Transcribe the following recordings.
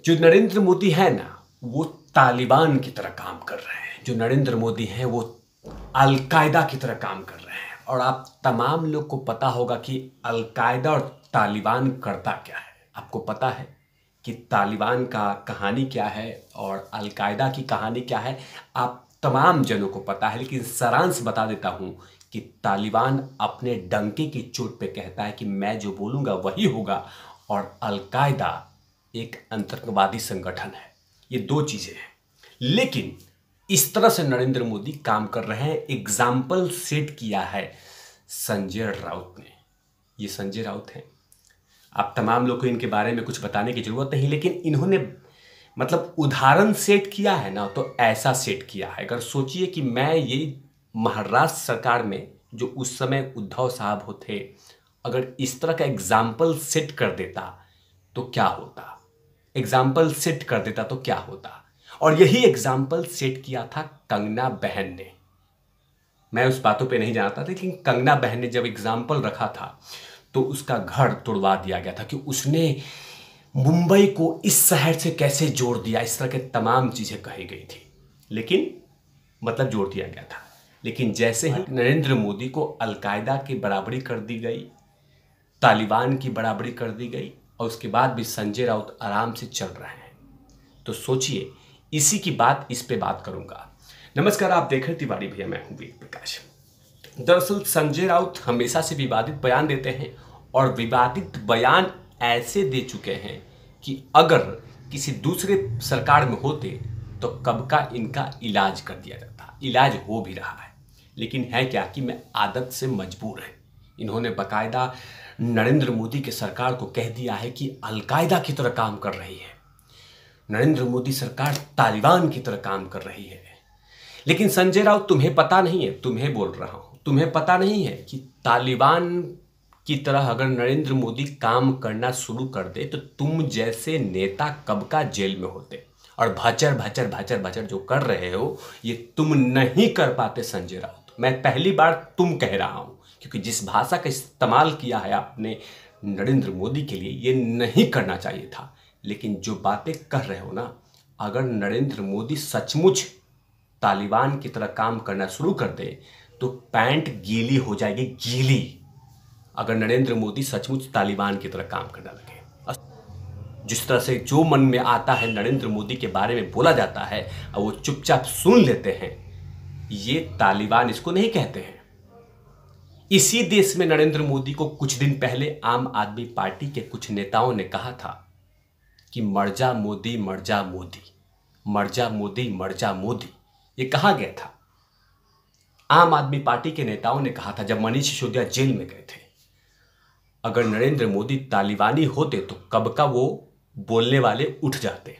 जो नरेंद्र मोदी है ना, वो तालिबान की तरह काम कर रहे हैं। जो नरेंद्र मोदी हैं वो अलकायदा की तरह काम कर रहे हैं। और आप तमाम लोग को पता होगा कि अलकायदा और तालिबान करता क्या है। आपको पता है कि तालिबान का कहानी क्या है और अलकायदा की कहानी क्या है। आप तमाम जनों को पता है, लेकिन सारांश बता देता हूं कि तालिबान अपने डंके की चोट पे कहता है कि मैं जो बोलूँगा वही होगा, और अलकायदा एक आतंकवादी संगठन है। ये दो चीज़ें हैं। लेकिन इस तरह से नरेंद्र मोदी काम कर रहे हैं। एग्जाम्पल सेट किया है संजय राउत ने। ये संजय राउत हैं। आप तमाम लोग को इनके बारे में कुछ बताने की जरूरत नहीं, लेकिन इन्होंने मतलब उदाहरण सेट किया है ना, तो ऐसा सेट किया है। अगर सोचिए कि मैं ये महाराष्ट्र सरकार में जो उस समय उद्धव साहब होते, अगर इस तरह का एग्जाम्पल सेट कर देता तो क्या होता। एग्जाम्पल सेट कर देता तो क्या होता। और यही एग्जाम्पल सेट किया था कंगना बहन ने। मैं उस बातों पे नहीं जानता था, लेकिन कंगना बहन ने जब एग्जाम्पल रखा था तो उसका घर तोड़वा दिया गया था कि उसने मुंबई को इस शहर से कैसे जोड़ दिया। इस तरह के तमाम चीज़ें कही गई थी, लेकिन मतलब जोड़ दिया गया था। लेकिन जैसे ही नरेंद्र मोदी को अलकायदा की बराबरी कर दी गई, तालिबान की बराबरी कर दी गई, और उसके बाद भी संजय राउत आराम से चल रहे हैं, तो सोचिए। इसी की बात इस पे बात करूंगा। नमस्कार, आप देख रहे तिवारी भैया, मैं हूं वेद प्रकाश। दरअसल संजय राउत हमेशा से विवादित बयान देते हैं, और विवादित बयान ऐसे दे चुके हैं कि अगर किसी दूसरे सरकार में होते तो कब का इनका इलाज कर दिया जाता। इलाज हो भी रहा है, लेकिन है क्या कि मैं आदत से मजबूर है। इन्होंने बाकायदा नरेंद्र मोदी के सरकार को कह दिया है कि अलकायदा की तरह काम कर रही है, नरेंद्र मोदी सरकार तालिबान की तरह काम कर रही है। लेकिन संजय राउत, तुम्हें पता नहीं है, तुम्हें बोल रहा हूं, तुम्हें पता नहीं है कि तालिबान की तरह अगर नरेंद्र मोदी काम करना शुरू कर दे तो तुम जैसे नेता कब का जेल में होते। और भचर भचर भचर भचर जो कर रहे हो, ये तुम नहीं कर पाते संजय राउत। मैं पहली बार तुम कह रहा हूं, क्योंकि जिस भाषा का इस्तेमाल किया है आपने नरेंद्र मोदी के लिए, ये नहीं करना चाहिए था। लेकिन जो बातें कर रहे हो ना, अगर नरेंद्र मोदी सचमुच तालिबान की तरह काम करना शुरू कर दे तो पैंट गीली हो जाएगी, गीली। अगर नरेंद्र मोदी सचमुच तालिबान की तरह काम करने लगे, जिस तरह से जो मन में आता है नरेंद्र मोदी के बारे में बोला जाता है और वो चुपचाप सुन लेते हैं, ये तालिबान इसको नहीं कहते हैं। इसी देश में नरेंद्र मोदी को कुछ दिन पहले आम आदमी पार्टी के कुछ नेताओं ने कहा था कि मर जा मोदी, मर जा मोदी, मर जा मोदी, मर जा मोदी। ये कहा गया था। आम आदमी पार्टी के नेताओं ने कहा था जब मनीष सिसोदिया जेल में गए थे, अगर नरेंद्र मोदी तालिबानी होते तो कब का वो बोलने वाले उठ जाते।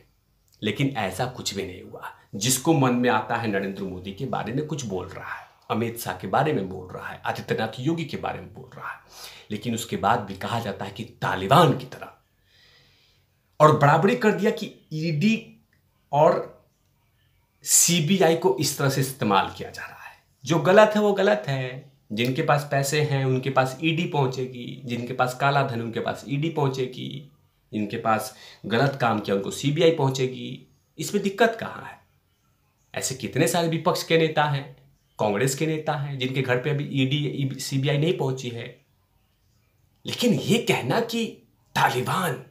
लेकिन ऐसा कुछ भी नहीं हुआ। जिसको मन में आता है नरेंद्र मोदी के बारे में कुछ बोल रहा है, अमित शाह के बारे में बोल रहा है, आदित्यनाथ योगी के बारे में बोल रहा है, लेकिन उसके बाद भी कहा जाता है कि तालिबान की तरह। और बराबरी कर दिया कि ईडी और सीबीआई को इस तरह से इस्तेमाल किया जा रहा है। जो गलत है वो गलत है। जिनके पास पैसे हैं उनके पास ईडी पहुंचेगी, जिनके पास काला धन उनके पास ईडी पहुंचेगी, जिनके पास गलत काम किया उनको सीबीआई पहुंचेगी। इसमें दिक्कत कहाँ है। ऐसे कितने सारे विपक्ष के नेता हैं, कांग्रेस के नेता हैं, जिनके घर पे अभी ईडी सीबीआई नहीं पहुंची है। लेकिन ये कहना कि तालिबान,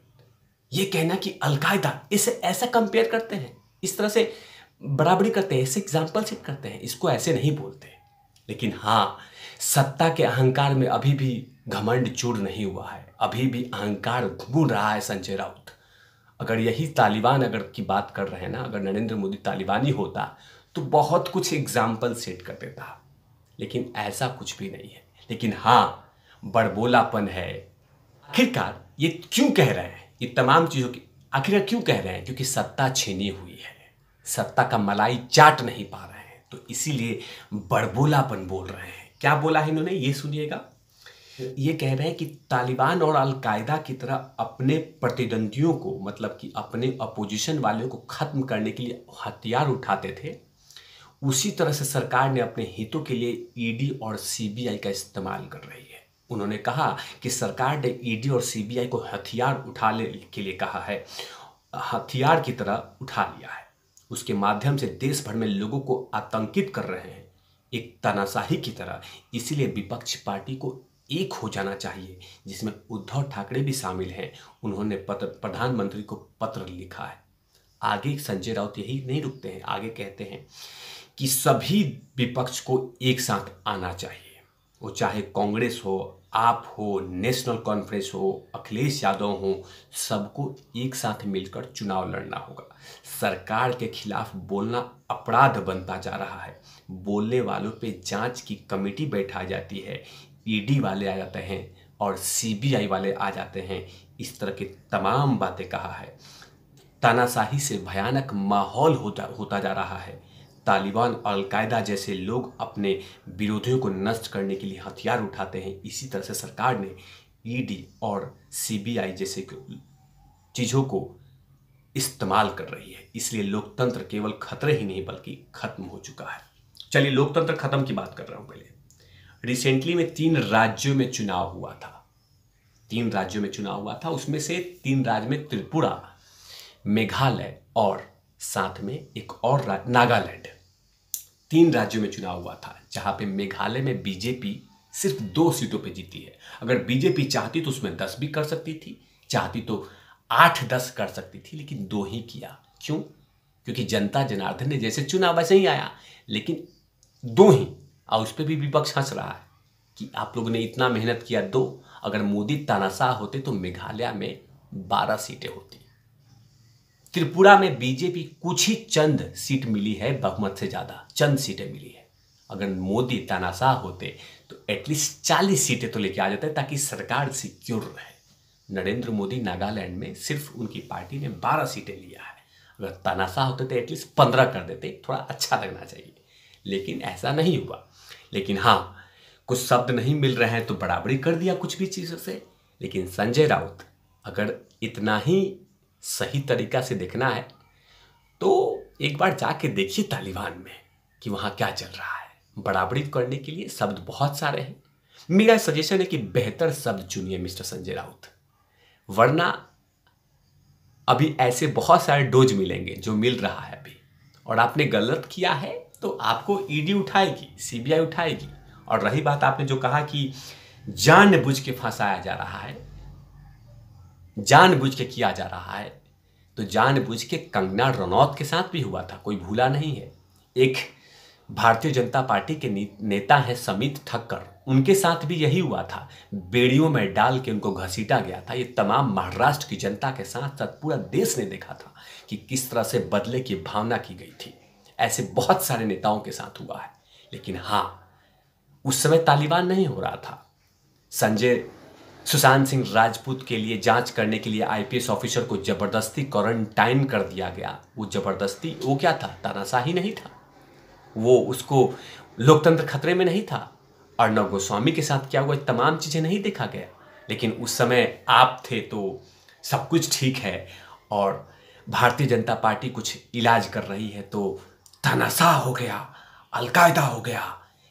ये कहना कि अलकायदा, इसे ऐसा कंपेयर करते हैं, इस तरह से बराबरी करते हैं, ऐसे एग्जाम्पल सेट करते हैं, इसको ऐसे नहीं बोलते। लेकिन हाँ, सत्ता के अहंकार में अभी भी घमंड चूर नहीं हुआ है, अभी भी अहंकार घूम रहा है संजय राउत। अगर यही तालिबान अगर की बात कर रहे हैं ना, अगर नरेंद्र मोदी तालिबानी होता तो बहुत कुछ एग्जाम्पल सेट कर देता, लेकिन ऐसा कुछ भी नहीं है। लेकिन हाँ, बड़बोलापन है। आखिरकार ये क्यों कह रहे हैं, ये तमाम चीज़ों की आखिरकार क्यों कह रहे हैं? क्योंकि सत्ता छीनी हुई है, सत्ता का मलाई चाट नहीं पा रहे हैं, तो इसीलिए बड़बोलापन बोल रहे हैं। क्या बोला है इन्होंने, ये सुनिएगा। ये कह रहे हैं कि तालिबान और अलकायदा की तरह अपने प्रतिद्वंदियों को, मतलब कि अपने अपोजिशन वालों को खत्म करने के लिए हथियार उठाते थे, उसी तरह से सरकार ने अपने हितों के लिए ईडी और सीबीआई का इस्तेमाल कर रही है। उन्होंने कहा कि सरकार ने ईडी और सीबीआई को हथियार उठाने के लिए कहा है, हथियार की तरह उठा लिया है। उसके माध्यम से देश भर में लोगों को आतंकित कर रहे हैं एक तानाशाही की तरह। इसीलिए विपक्ष पार्टी को एक हो जाना चाहिए, जिसमें उद्धव ठाकरे भी शामिल हैं। उन्होंने प्रधानमंत्री को पत्र लिखा है। आगे संजय राउत यही नहीं रुकते हैं, आगे कहते हैं कि सभी विपक्ष को एक साथ आना चाहिए। वो चाहे कांग्रेस हो, आप हो, नेशनल कॉन्फ्रेंस हो, अखिलेश यादव हो, सबको एक साथ मिलकर चुनाव लड़ना होगा। सरकार के खिलाफ बोलना अपराध बनता जा रहा है। बोलने वालों पे जांच की कमेटी बैठा जाती है, ईडी वाले आ जाते हैं और सीबीआई वाले आ जाते हैं। इस तरह की तमाम बातें कहा है। तानाशाही से भयानक माहौल होता जा रहा है। तालिबान और अलकायदा जैसे लोग अपने विरोधियों को नष्ट करने के लिए हथियार उठाते हैं। इसी तरह से सरकार ने ईडी और सीबीआई जैसे चीज़ों को इस्तेमाल कर रही है। इसलिए लोकतंत्र केवल खतरे ही नहीं बल्कि खत्म हो चुका है। चलिए, लोकतंत्र खत्म की बात कर रहा हूं। पहले रिसेंटली में 3 राज्यों में चुनाव हुआ था। 3 राज्यों में चुनाव हुआ था। उसमें से 3 राज्य में त्रिपुरा, मेघालय और साथ में एक और नागालैंड, 3 राज्यों में चुनाव हुआ था, जहां पे मेघालय में बीजेपी सिर्फ 2 सीटों पे जीती है। अगर बीजेपी चाहती तो उसमें 10 भी कर सकती थी, चाहती तो 8-10 कर सकती थी, लेकिन 2 ही किया। क्यों? क्योंकि जनता जनार्दन ने जैसे चुना वैसे ही आया, लेकिन 2 ही। और उस पर भी विपक्ष हंस रहा है कि आप लोगों ने इतना मेहनत किया 2। अगर मोदी तानाशाह होते तो मेघालय में 12 सीटें होती। त्रिपुरा में बीजेपी कुछ ही चंद सीट मिली है, बहुमत से ज्यादा चंद सीटें मिली है। अगर मोदी तानाशाह होते तो एटलीस्ट 40 सीटें तो लेके आ जाते, ताकि सरकार सिक्योर रहे। नरेंद्र मोदी नागालैंड में सिर्फ उनकी पार्टी ने 12 सीटें लिया है। अगर तानाशाह होते तो एटलीस्ट 15 कर देते, थोड़ा अच्छा लगना चाहिए, लेकिन ऐसा नहीं हुआ। लेकिन हाँ, कुछ शब्द नहीं मिल रहे हैं तो बराबरी कर दिया कुछ भी चीज़ों से। लेकिन संजय राउत, अगर इतना ही सही तरीका से देखना है तो एक बार जाके देखिए तालिबान में कि वहाँ क्या चल रहा है। बराबरी करने के लिए शब्द बहुत सारे हैं। मेरा सजेशन है कि बेहतर शब्द चुनिए मिस्टर संजय राउत, वरना अभी ऐसे बहुत सारे डोज मिलेंगे जो मिल रहा है अभी। और आपने गलत किया है तो आपको ईडी उठाएगी, सीबीआई उठाएगी। और रही बात आपने जो कहा कि जानबूझ के फंसाया जा रहा है, जानबूझ के किया जा रहा है, तो जानबूझ के कंगना रनौत के साथ भी हुआ था, कोई भूला नहीं है। एक भारतीय जनता पार्टी के नेता हैं समित ठक्कर, उनके साथ भी यही हुआ था। बेड़ियों में डाल के उनको घसीटा गया था। ये तमाम महाराष्ट्र की जनता के साथ साथ पूरा देश ने देखा था कि किस तरह से बदले की भावना की गई थी। ऐसे बहुत सारे नेताओं के साथ हुआ है। लेकिन हाँ, उस समय तालिबान नहीं हो रहा था। सुशांत सिंह राजपूत के लिए जांच करने के लिए आईपीएस ऑफिसर को जबरदस्ती क्वारंटाइन कर दिया गया। वो जबरदस्ती, वो क्या था? तानाशाही नहीं था वो, उसको लोकतंत्र खतरे में नहीं था। अर्णव गोस्वामी के साथ क्या हुआ, तमाम चीजें नहीं देखा गया। लेकिन उस समय आप थे तो सब कुछ ठीक है, और भारतीय जनता पार्टी कुछ इलाज कर रही है तो तानाशाह हो गया, अलकायदा हो गया,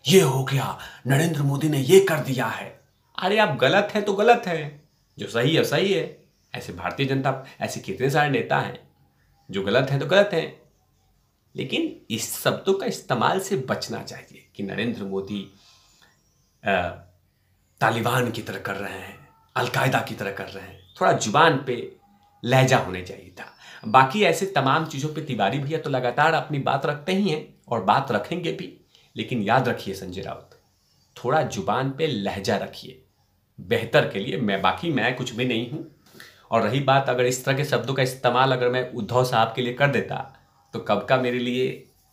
ये हो गया, नरेंद्र मोदी ने ये कर दिया है। अरे आप गलत है तो गलत है, जो सही है सही है। ऐसे भारतीय जनता, ऐसे कितने सारे नेता हैं जो गलत हैं तो गलत हैं। लेकिन इस शब्दों का इस्तेमाल से बचना चाहिए कि नरेंद्र मोदी तालिबान की तरह कर रहे हैं, अलकायदा की तरह कर रहे हैं। थोड़ा जुबान पे लहजा होने चाहिए था। बाकी ऐसे तमाम चीज़ों पे तिवारी भैया तो लगातार अपनी बात रखते ही हैं और बात रखेंगे भी। लेकिन याद रखिए संजय राउत, थोड़ा जुबान पे लहजा रखिए, बेहतर के लिए। मैं कुछ भी नहीं हूँ। और रही बात, अगर इस तरह के शब्दों का इस्तेमाल अगर मैं उद्धव साहब के लिए कर देता तो कब का मेरे लिए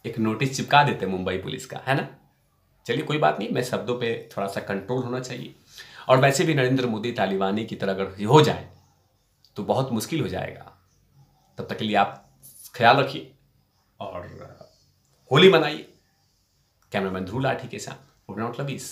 एक नोटिस चिपका देते मुंबई पुलिस का, है ना। चलिए कोई बात नहीं, मैं शब्दों पे थोड़ा सा कंट्रोल होना चाहिए। और वैसे भी नरेंद्र मोदी तालिबानी की तरह अगर हो जाए तो बहुत मुश्किल हो जाएगा। तब तक के लिए आप ख्याल रखिए और होली मनाइए। कैमरामैन ध्रुव लाठी के साथ उड़नौट लबीस।